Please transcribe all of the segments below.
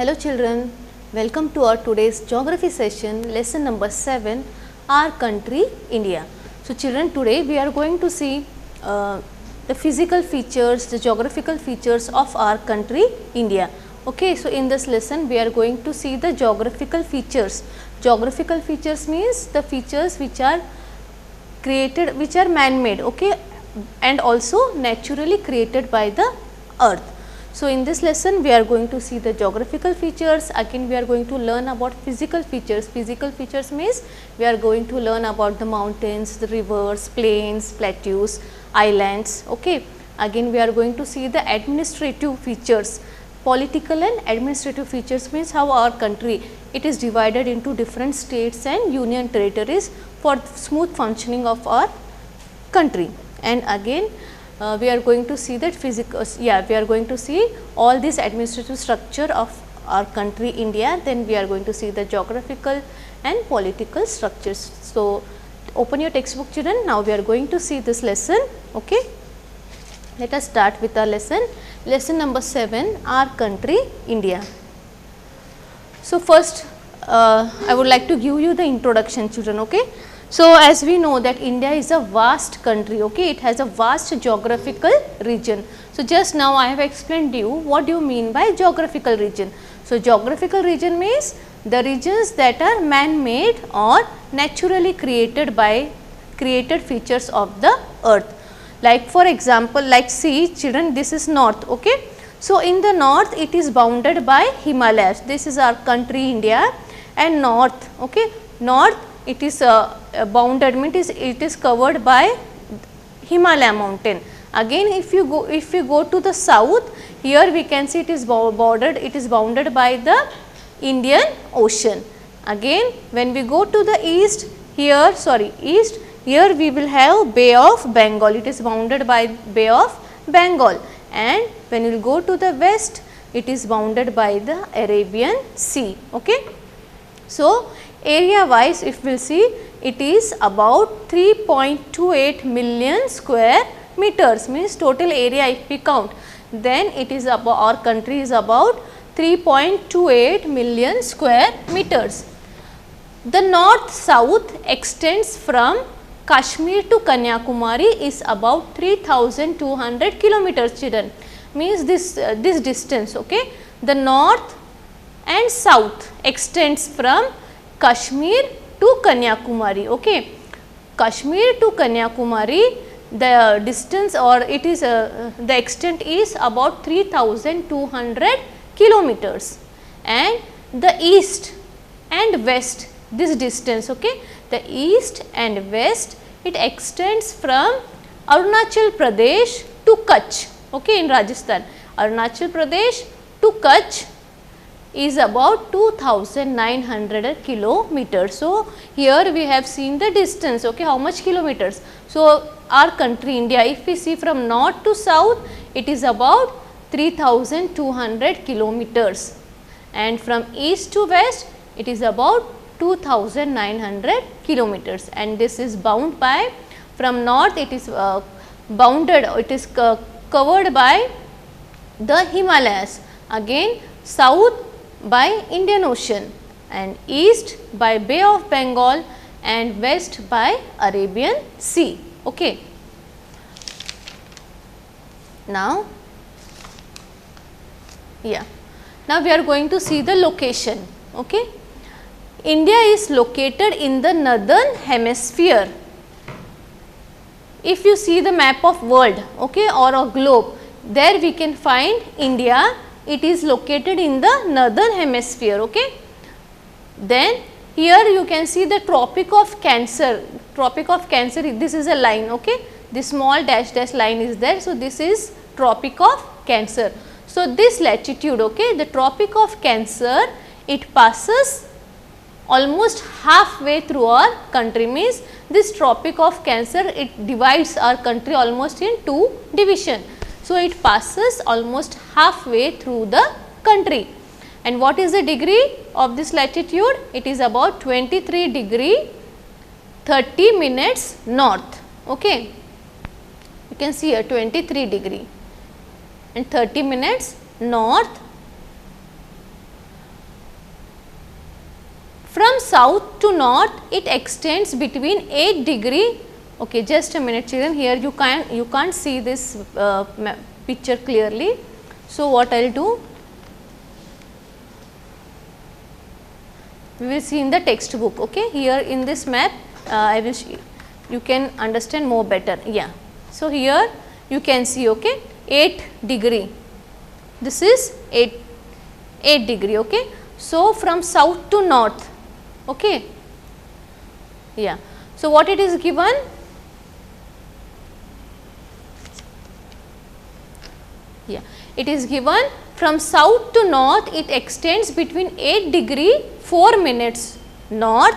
Hello children, welcome to our today's geography session, lesson number 7, our country India. So children, today we are going to see the physical features, the geographical features of our country India. Okay, so in this lesson we are going to see the geographical features. Geographical features means the features which are created, which are man-made, okay, and also naturally created by the earth. So in this lesson we are going to see the geographical features. Again we are going to learn about physical features. Physical features means we are going to learn about the mountains, the rivers, plains, plateaus, islands. Okay. Again we are going to see the administrative features. Political and administrative features means how our country, it is divided into different states and union territories for smooth functioning of our country. And again we are going to see that we are going to see all this administrative structure of our country India. Then we are going to see the geographical and political structures. So open your textbook children, now we are going to see this lesson. Okay. Let us start with our lesson, lesson number 7, our country India. So first I would like to give you the introduction children. Okay. So as we know that India is a vast country, okay, it has a vast geographical region. So just now I have explained to you what do you mean by geographical region. So geographical region means the regions that are man-made or naturally created by features of the earth. Like for example, like see children, this is north, okay. So in the north it is bounded by Himalayas. This is our country India, and north, okay, north it is bounded, means it is covered by Himalaya mountain. Again if you go to the south, here we can see it is bounded by the Indian Ocean. Again when we go to the east, here we will have Bay of Bengal, it is bounded by Bay of Bengal, and when you will go to the west, it is bounded by the Arabian Sea. Okay. So area wise if we will see, it is about 3.28 million square meters, means total area if we count, then it is about, our country is about 3.28 million square meters. The north south extends from Kashmir to Kanyakumari is about 3200 kilometers children, means this distance, okay. The north and south extends from Kashmir to Kanyakumari, okay. Kashmir to Kanyakumari, the distance or it is the extent is about 3200 kilometers, and the east and west, this distance, okay, the east and west, it extends from Arunachal Pradesh to Kutch, okay, in Rajasthan. Arunachal Pradesh to Kutch is about 2900 kilometers. So here we have seen the distance, okay, how much kilometers. So our country India, if we see from north to south, it is about 3200 kilometers, and from east to west it is about 2900 kilometers, and this is bound by, from north it is bounded, it is covered by the Himalayas, again south by Indian Ocean, and east by Bay of Bengal, and west by Arabian Sea. Okay. Now we are going to see the location. Okay. India is located in the northern hemisphere. If you see the map of world, okay, or a globe, there we can find India, it is located in the northern hemisphere, okay. Then here you can see the Tropic of Cancer, this is a line, okay, this small dash line is there. So this is Tropic of Cancer. So this latitude, okay, the Tropic of Cancer, it passes almost halfway through our country, means this Tropic of Cancer, it divides our country almost in 2 divisions. So it passes almost halfway through the country. And what is the degree of this latitude? It is about 23 degree 30 minutes north. Okay. You can see here 23 degree and 30 minutes north From south to north it extends between 8 degree. Okay, just a minute children, here you can't see this picture clearly. So, what I will do, we will see in the textbook. Okay, here in this map I will you can understand more better. Yeah. So, here you can see, okay, 8 degree, this is 8 degree. Okay. So, from south to north. Okay. Yeah. So, what it is given? Yeah, it is given from south to north it extends between 8 degree 4 minutes north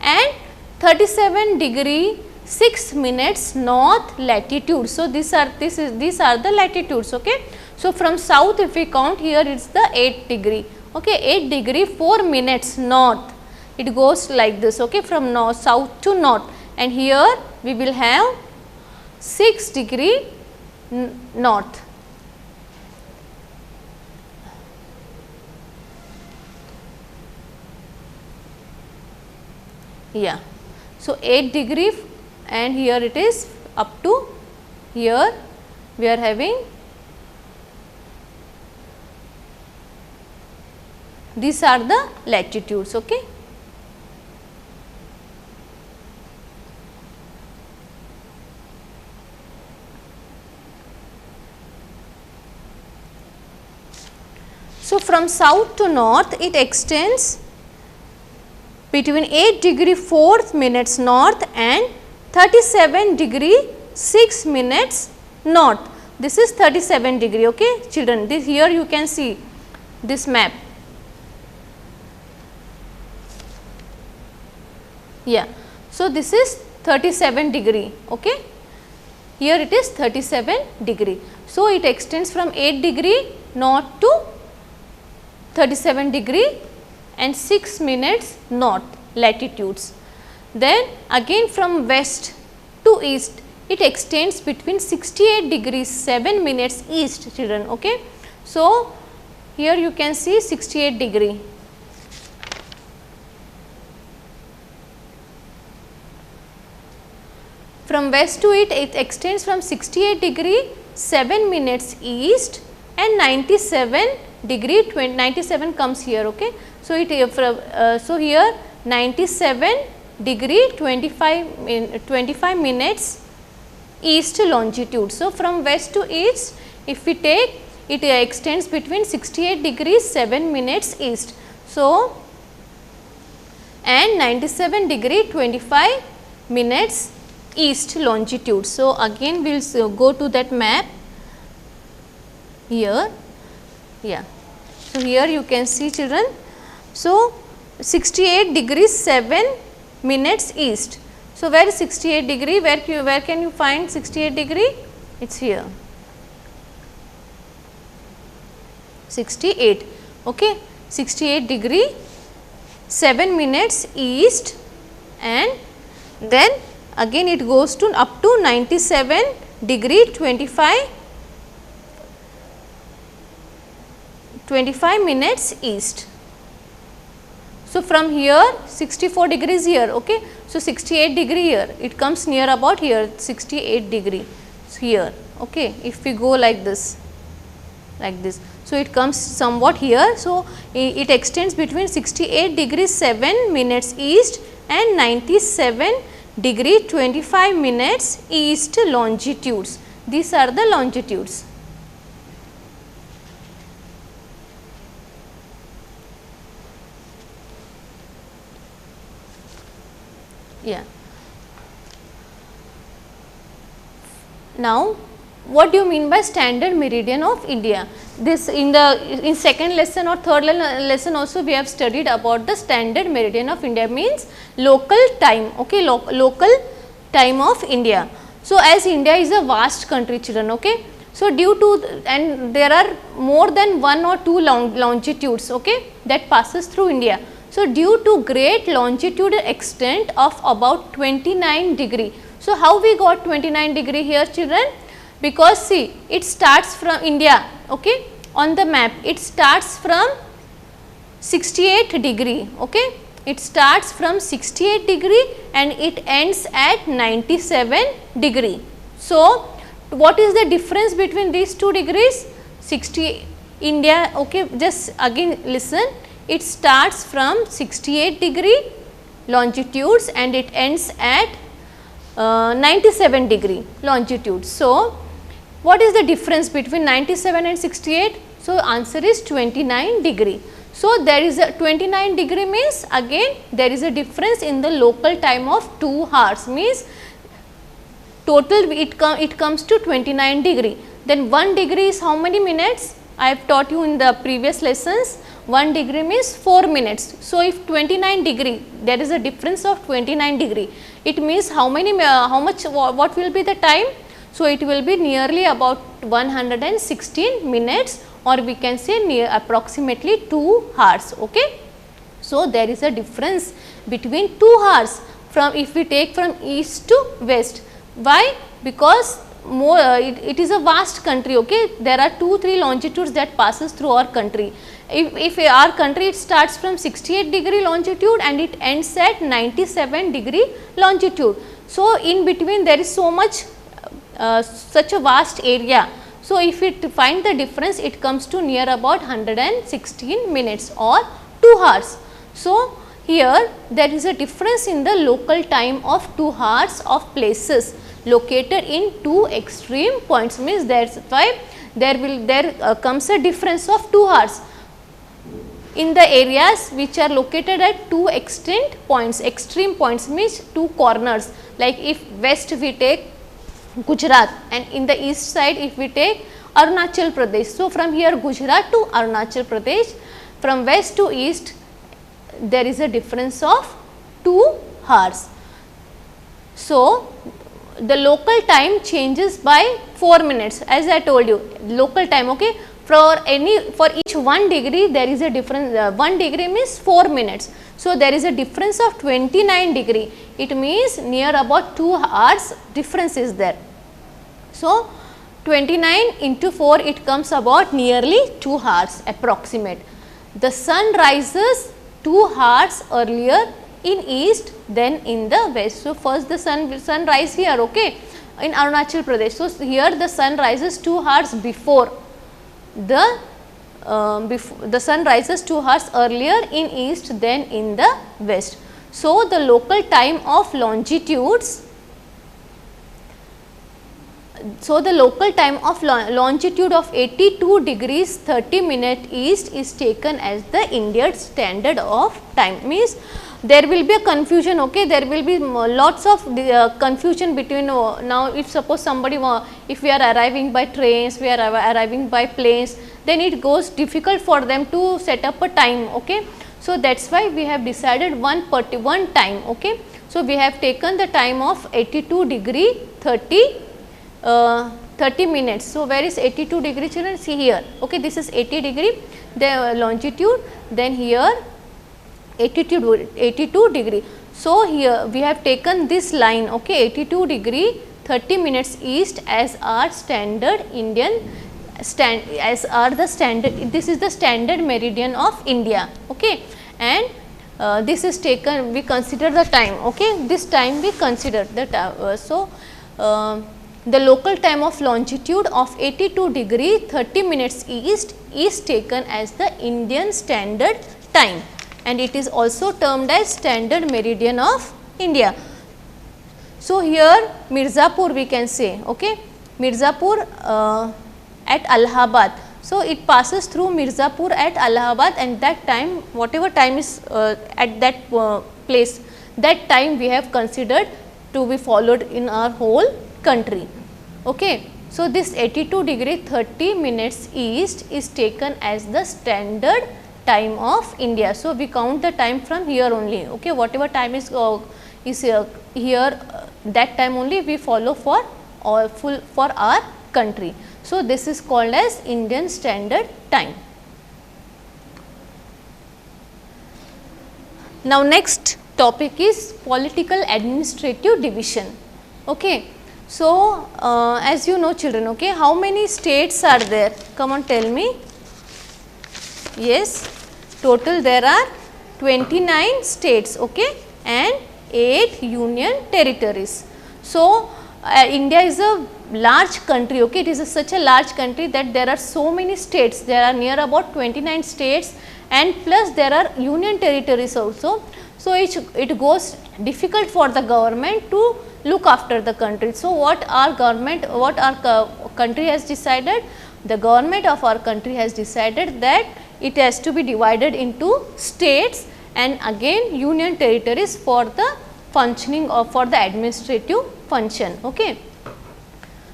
and 37 degree 6 minutes north latitude. So, these are the latitudes. Okay. So, from south if we count, here it is the 8 degree. Okay, 8 degree 4 minutes north, it goes like this. Okay, from north, south to north, and here we will have 6 degree north. Yeah. So, 8 degree and here it is up to here we are having these are the latitudes. Okay. So, from south to north it extends between 8 degree 4 minutes north and 37 degree 6 minutes north. This is 37 degree. Okay, children, this here you can see this map. Yeah. So, this is 37 degree. Okay. Here it is 37 degree. So, it extends from 8 degree north to 37 degree and 6 minutes north latitudes. Then again from west to east it extends between 68 degrees 7 minutes east, children. Okay. So, here you can see 68 degree. From west to it extends from 68 degree 7 minutes east and 97 degree 97 comes here. Okay. So, so here 97 degree 25 minutes east longitude. So, from west to east if we take it extends between 68 degrees 7 minutes east. So, and 97 degree 25 minutes east longitude. So, again we will go to that map here. Yeah. So, here you can see, children. So, 68 degrees 7 minutes east. So, where is 68 degree? Where can you find 68 degree? It is here. 68. Okay. 68 degree 7 minutes east, and then again it goes to up to 97 degree 25 minutes east. So, from here 64 degrees here. Okay. So, 68 degree here, it comes near about here 68 degree here. Okay. If we go like this. So, it comes somewhat here. So, it extends between 68 degrees 7 minutes east and 97 degree 25 minutes east longitudes. These are the longitudes. Yeah. Now, what do you mean by standard meridian of India? This in second lesson or third lesson also we have studied about the standard meridian of India, means local time. Okay, local time of India. So, as India is a vast country, children. Okay. So, due to and there are more than 1 or 2 longitudes, okay, that passes through India. So, due to great longitude extent of about 29 degree. So, how we got 29 degree here, children? Because see, it starts from India, okay, on the map it starts from 68 degree, okay, it starts from 68 degree and it ends at 97 degree. So, what is the difference between these 2 degrees? 60 India, okay, just again listen, it starts from 68 degree longitudes and it ends at 97 degree longitude. So, what is the difference between 97 and 68? So, answer is 29 degree. So, there is a 29 degree means again there is a difference in the local time of 2 hours, means total it comes to 29 degree. Then 1 degree is how many minutes? I have taught you in the previous lessons, 1 degree means 4 minutes. So, if 29 degree, there is a difference of 29 degree, it means how many, what will be the time? So, it will be nearly about 116 minutes, or we can say near approximately 2 hours. Okay. So, there is a difference between 2 hours from, if we take from east to west. Why? Because more it is a vast country. Okay. There are 2-3 longitudes that passes through our country. If our country, it starts from 68 degree longitude and it ends at 97 degree longitude. So, in between there is so much such a vast area. So, if it find the difference, it comes to near about 116 minutes or 2 hours. So, here there is a difference in the local time of 2 hours of places located in 2 extreme points, means that is why there comes a difference of 2 hours in the areas which are located at 2 extreme points means 2 corners, like if west we take Gujarat and in the east side if we take Arunachal Pradesh. So, from here Gujarat to Arunachal Pradesh, from west to east there is a difference of 2 hours. So, the local time changes by 4 minutes, as I told you, local time. Okay. For each 1 degree there is a difference, 1 degree means 4 minutes. So, there is a difference of 29 degree, it means near about 2 hours difference is there. So, 29 into 4, it comes about nearly 2 hours approximate. The sun rises 2 hours earlier in east than in the west. So, first the sun rise here, okay, in Arunachal Pradesh. So, here the sun rises 2 hours before the sun rises 2 hours earlier in east than in the west. So, the local time of longitudes, so the local time of longitude of 82 degrees 30 minutes east is taken as the Indian standard of time, means there will be a confusion. Okay, there will be lots of confusion between now if suppose somebody if we are arriving by trains, we are arriving by planes, then it goes difficult for them to set up a time. Okay. So, that is why we have decided one time. Okay. So, we have taken the time of 82 degree 30 minutes. So, where is 82 degree, children? See here. Okay, this is 80 degree the longitude, then here 82 degree. So, here we have taken this line, okay, 82 degree 30 minutes east as our standard Indian as are the standard, this is the standard meridian of India, okay, and this is taken, we consider the time, okay, this time we consider the time. So, the local time of longitude of 82 degree 30 minutes east is taken as the Indian standard time, and it is also termed as standard meridian of India. So, here Mirzapur we can say, okay, Mirzapur at Allahabad. So, it passes through Mirzapur at Allahabad, and that time whatever time is at that place, that time we have considered to be followed in our whole country. Okay. So, this 82 degree 30 minutes east is taken as the standard time of India. So, we count the time from here only, okay, whatever time is here that time only we follow for our country. So, this is called as Indian Standard Time. Now, next topic is political administrative division. Okay. So, as you know children, okay, how many states are there? Come on, tell me. Yes, total there are 29 states, okay, and 8 union territories. So, India is a large country, okay, it is such a large country that there are so many states, there are near about 29 states and plus there are union territories also. So, it goes difficult for the government to look after the country. So, what our country has decided? The government of our country has decided that it has to be divided into states and again union territories for the functioning or for the administrative function. Okay.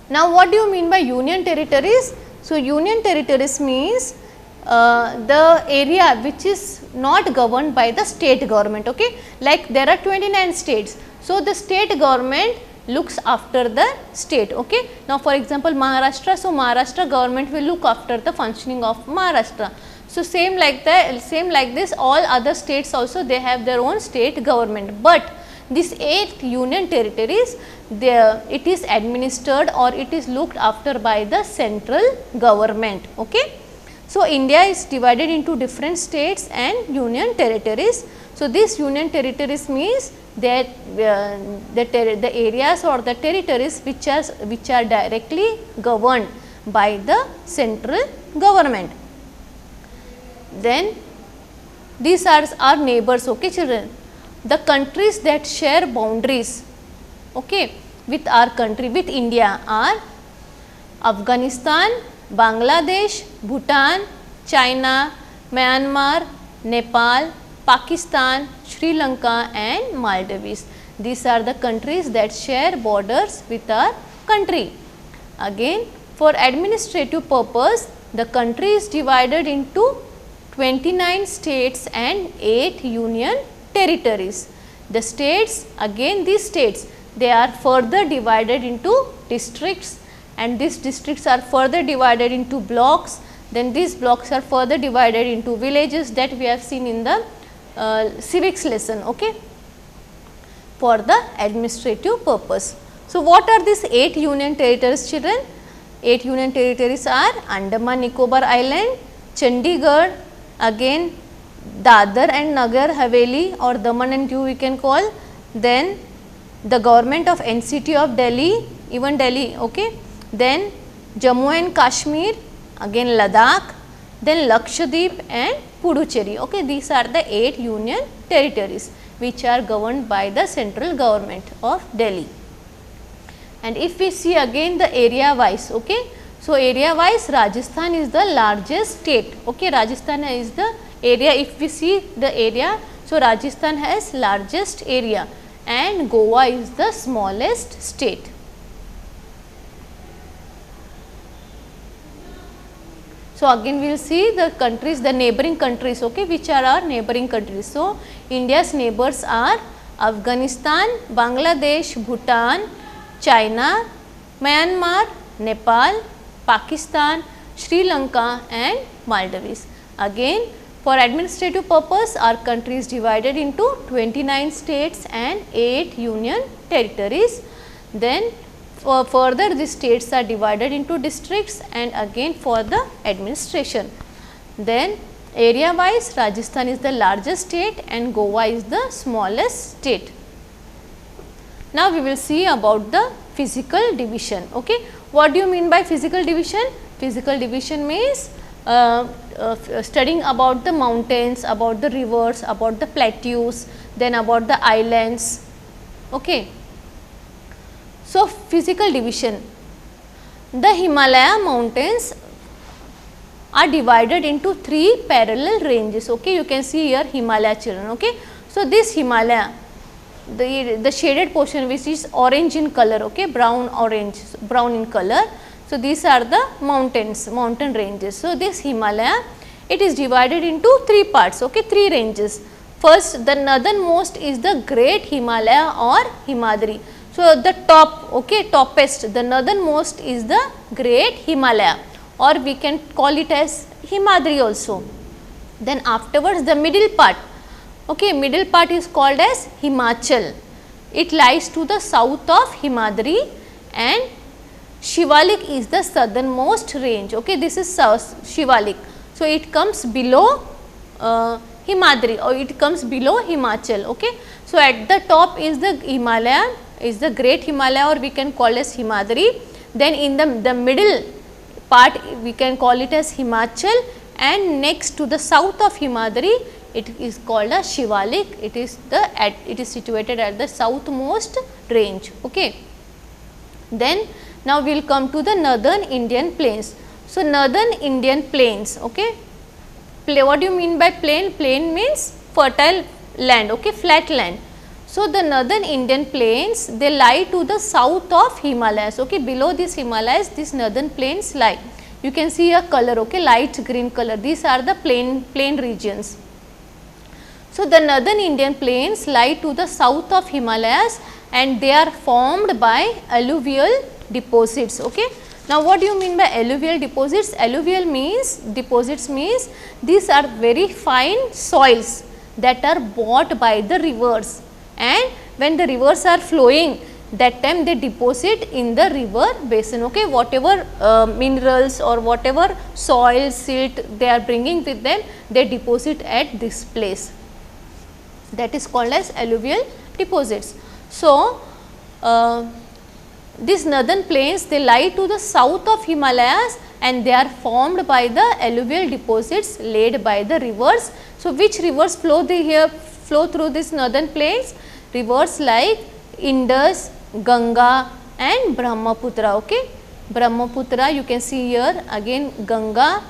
Now, what do you mean by union territories? So, union territories means the area which is not governed by the state government, okay. Like there are 29 states. So, the state government looks after the state, okay. Now, for example, Maharashtra, so Maharashtra government will look after the functioning of Maharashtra. So, same like this all other states also they have their own state government, but these 8 union territories it is administered or it is looked after by the central government, okay. So, India is divided into different states and union territories. So, these union territories means that the areas or the territories which are directly governed by the central government. Then these are our neighbors, okay children. The countries that share boundaries, okay, with our country, with India are Afghanistan, Bangladesh, Bhutan, China, Myanmar, Nepal, Pakistan, Sri Lanka and Maldives. These are the countries that share borders with our country. Again, for administrative purpose, the country is divided into 29 states and 8 union territories. The states, again these states, they are further divided into districts and these districts are further divided into blocks, then these blocks are further divided into villages that we have seen in the civics lesson, okay, for the administrative purpose. So, what are these 8 union territories children? 8 union territories are Andaman Nicobar Island, Chandigarh, again Dadar and Nagar Haveli or Daman and Diu we can call, then the government of NCT of Delhi, even Delhi, okay, then Jammu and Kashmir, again Ladakh, then Lakshadweep and Puducherry, okay. These are the 8 union territories which are governed by the central government of Delhi. And if we see again the area wise, okay. So, area wise Rajasthan is the largest state, okay. Rajasthan is the area, if we see the area, so Rajasthan has largest area and Goa is the smallest state. So, again we will see the countries, the neighboring countries, okay, which are our neighboring countries. So, India's neighbors are Afghanistan, Bangladesh, Bhutan, China, Myanmar, Nepal, Pakistan, Sri Lanka and Maldives. Again, for administrative purpose, our country is divided into 29 states and 8 union territories. Then for further the states are divided into districts and again for the administration. Then area wise Rajasthan is the largest state and Goa is the smallest state. Now, we will see about the physical division, okay. What do you mean by physical division? Physical division means studying about the mountains, about the rivers, about the plateaus, then about the islands, okay. So, physical division, the Himalaya mountains are divided into 3 parallel ranges, okay. You can see here Himalaya children, okay. So, this Himalaya, the shaded portion which is orange in color, okay, brown in color. So, these are the mountains, mountain ranges. So, this Himalaya, it is divided into 3 parts, okay, 3 ranges. First, the northernmost is the Great Himalaya or Himadri. So, the top, okay, toppest, the northernmost is the Great Himalaya or we can call it as Himadri also. Then afterwards, the middle part, okay, middle part is called as Himachal. It lies to the south of Himadri and Shivalik is the southernmost range, okay. This is Shivalik. So, it comes below Himadri, or it comes below Himachal. Okay. So, at the top is the Himalaya, is the great Himalaya, or we can call as Himadri. Then in the middle part we can call it as Himachal, and next to the south of Himadri it is called a Shivalik. It is situated at the southmost range. Okay. Then now we will come to the northern Indian plains. So, northern Indian plains. Okay. What do you mean by plain? Plain means fertile land, okay, flat land. So, the northern Indian plains, they lie to the south of Himalayas. Okay. Below these Himalayas, these northern plains lie. You can see a color, okay, light green color. These are the plain regions. So, the northern Indian plains lie to the south of Himalayas, and they are formed by alluvial deposits. Okay. Now, what do you mean by alluvial deposits? Alluvial means, deposits means these are very fine soils that are bought by the rivers, and when the rivers are flowing, that time they deposit in the river basin. Okay. Whatever minerals or whatever soil, silt they are bringing with them, they deposit at this place. That is called as alluvial deposits. So, these northern plains, they lie to the south of Himalayas, and they are formed by the alluvial deposits laid by the rivers. So, which rivers flow through these northern plains? Rivers like Indus, Ganga and Brahmaputra. Okay. Brahmaputra you can see here, again Ganga,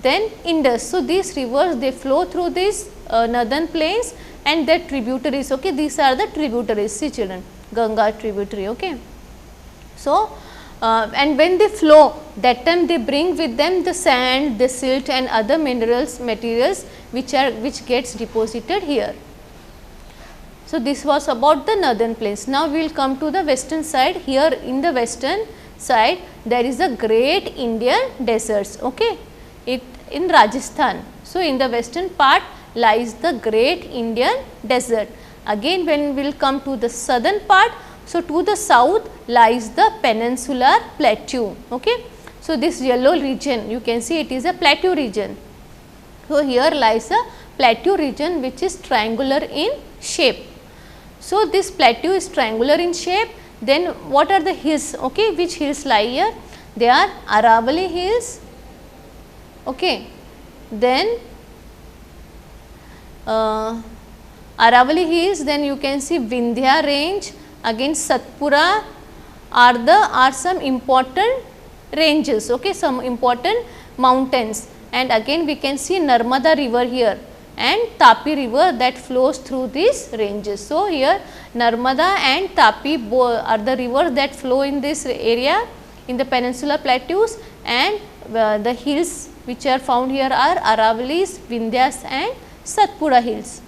then Indus. So, these rivers, they flow through these northern plains and their tributaries. Okay. These are the tributaries, see children, Ganga tributary. Okay. So, and when they flow, that time they bring with them the sand, the silt and other materials which gets deposited here. So, this was about the northern plains. Now, we will come to the western side. Here in the western side, there is a great Indian deserts, okay, in Rajasthan. So, in the western part lies the great Indian desert. Again, when we will come to the southern part, so to the south lies the peninsular plateau. Okay. So, this yellow region, you can see it is a plateau region. So, here lies a plateau region which is triangular in shape. So, this plateau is triangular in shape. Then what are the hills? Okay, which hills lie here? They are Aravalli hills. Okay. Then Aravalli hills, then you can see Vindhya range, again Satpura are some important ranges, okay, some important mountains, and again we can see Narmada river here and Tapi river that flows through these ranges. So, here Narmada and Tapi are the rivers that flow in this area in the peninsular plateaus, and the hills which are found here are Aravallis, Vindhyas and Satpura hills.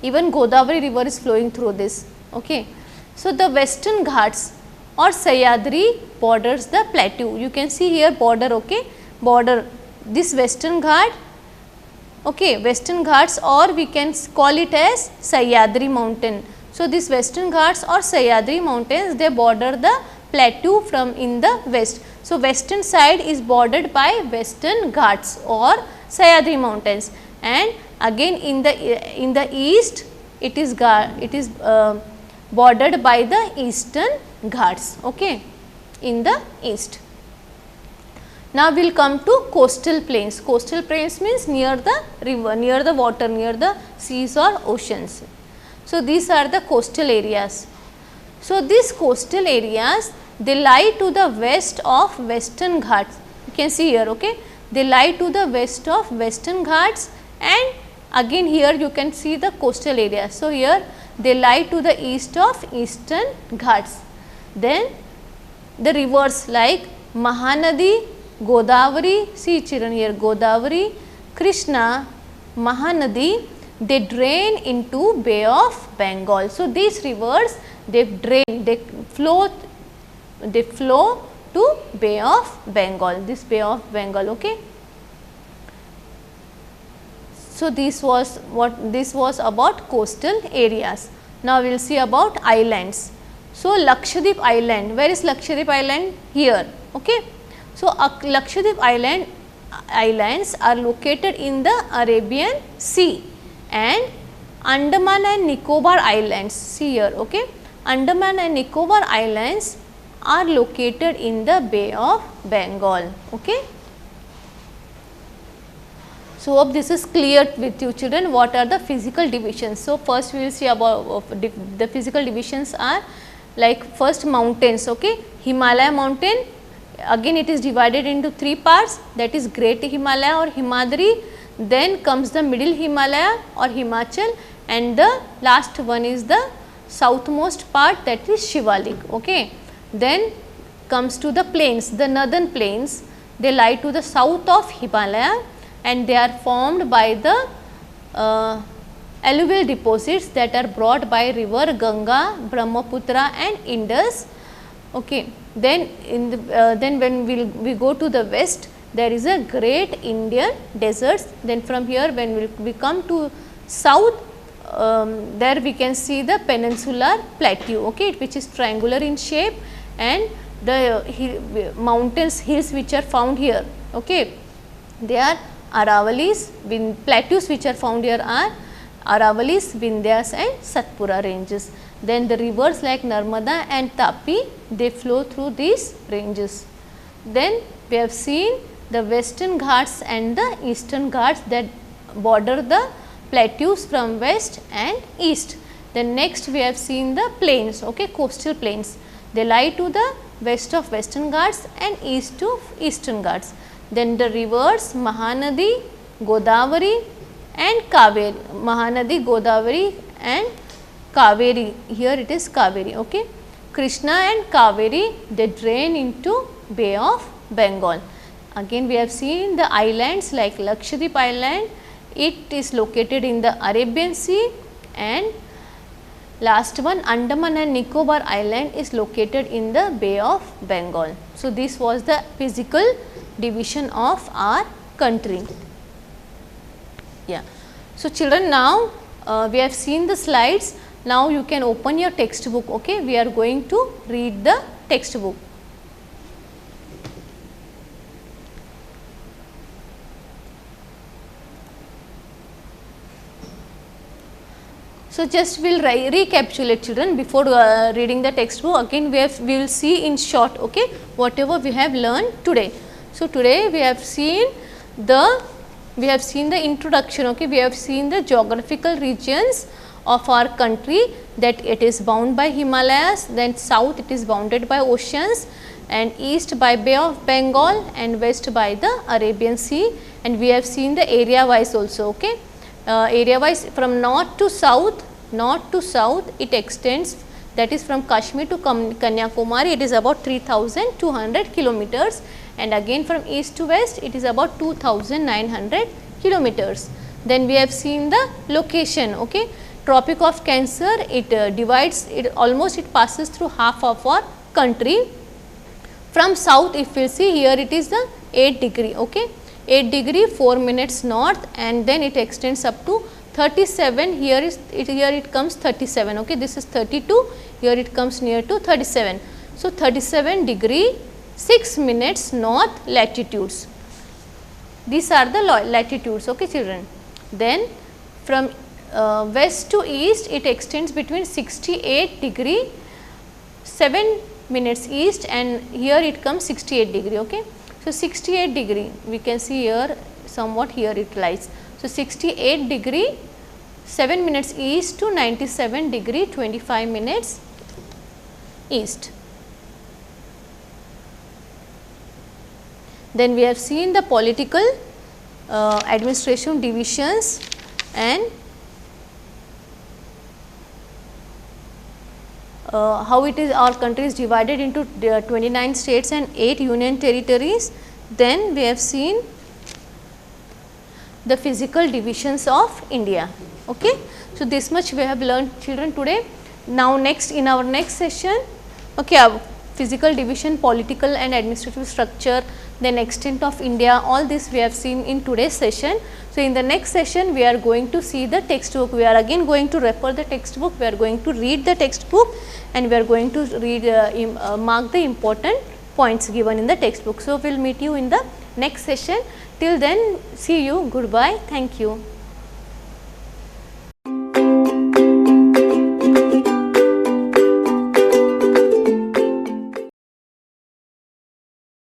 Even Godavari river is flowing through this. Okay. So, the western Ghats or Sahyadri borders the plateau. You can see here border, okay, border this western Ghat, okay, western Ghats, or we can call it as Sahyadri mountain. So, this western Ghats or Sahyadri mountains, they border the plateau from in the west. So, western side is bordered by western Ghats or Sahyadri mountains, and again in the east it is bordered by the eastern Ghats, okay, in the east. Now, we will come to coastal plains. Coastal plains means near the river, near the water, near the seas or oceans. So, these are the coastal areas. So, these coastal areas, they lie to the west of western Ghats. You can see here, okay, they lie to the west of western Ghats, and again here you can see the coastal area. So, here they lie to the east of eastern Ghats. Then the rivers like Mahanadi, Godavari, see children here, Godavari, Krishna, Mahanadi, they drain into Bay of Bengal. So, these rivers, they flow to Bay of Bengal, this Bay of Bengal. Okay. So, this was about coastal areas. Now, we will see about islands. So, Lakshadweep island, where is Lakshadweep island? Here. Okay. So, Lakshadweep island islands are located in the Arabian Sea, and Andaman and Nicobar Islands, see here, okay, Andaman and Nicobar Islands are located in the Bay of Bengal. Okay. So, hope this is clear with you children, what are the physical divisions. So, first we will see about the physical divisions are like first mountains, okay, Himalaya mountain, again it is divided into 3 parts, that is Great Himalaya or Himadri, then comes the Middle Himalaya or Himachal, and the last one is the southmost part, that is Shivalik. Okay. Then comes to the plains, the northern plains, they lie to the south of Himalaya, and they are formed by the alluvial deposits that are brought by river Ganga, Brahmaputra and Indus. Okay. Then in the then when we go to the west, there is a great Indian deserts. Then from here when we come to south, there we can see the peninsular plateau, okay, which is triangular in shape, and the mountains, hills which are found here, okay, they are Aravalis, plateaus which are found here are Aravalis, Vindhyas and Satpura ranges. Then the rivers like Narmada and Tapi, they flow through these ranges. Then we have seen the western Ghats and the eastern Ghats that border the plateaus from west and east. Then next we have seen the plains, okay, coastal plains. They lie to the west of western Ghats and east to eastern Ghats. Then the rivers Mahanadi, Godavari and Kaveri, Mahanadi, Godavari and Kaveri, here it is Kaveri, okay. Krishna and Kaveri, they drain into Bay of Bengal. Again we have seen the islands like Lakshadweep Island, it is located in the Arabian Sea, and last one Andaman and Nicobar Island is located in the Bay of Bengal. So, this was the physical division of our country. Yeah. So, children, now we have seen the slides. Now, you can open your textbook. Okay, we are going to read the textbook. So, just we will recapitulate children before reading the textbook. Again we will see in short, okay, whatever we have learned today. So, today we have seen the introduction, okay, we have seen the geographical regions of our country, that it is bound by Himalayas, then south it is bounded by oceans, and east by Bay of Bengal, and west by the Arabian Sea, and we have seen the area wise also, okay. Area wise from north to south it extends, that is from Kashmir to Kanyakumari, it is about 3200 kilometers, and again from east to west it is about 2900 kilometers. Then we have seen the location, okay. Tropic of Cancer, it divides, it passes through half of our country. From south, if we see here, it is the 8 degree, okay, 8 degree 4 minutes north, and then it extends up to 37, here it comes 37, okay, this is 32, here it comes near to 37. So, 37 degree 6 minutes north latitudes, these are the latitudes, okay children. Then from west to east it extends between 68 degree 7 minutes east, and here it comes 68 degree, okay. So, 68 degree we can see here somewhat here it lies. So, 68 degree 7 minutes east to 97 degree 25 minutes east. Then we have seen the political administration divisions and how it is our country is divided into 29 states and 8 union territories. Then we have seen the physical divisions of India. Okay. So, this much we have learned children today. Now, next in our next session, okay, physical division, political and administrative structure, then extent of India, all this we have seen in today's session. So, in the next session we are going to see the textbook, we are again going to refer the textbook, we are going to read the textbook, and we are going to read mark the important points given in the textbook. So, we will meet you in the next session. Till then, see you. Goodbye. Thank you.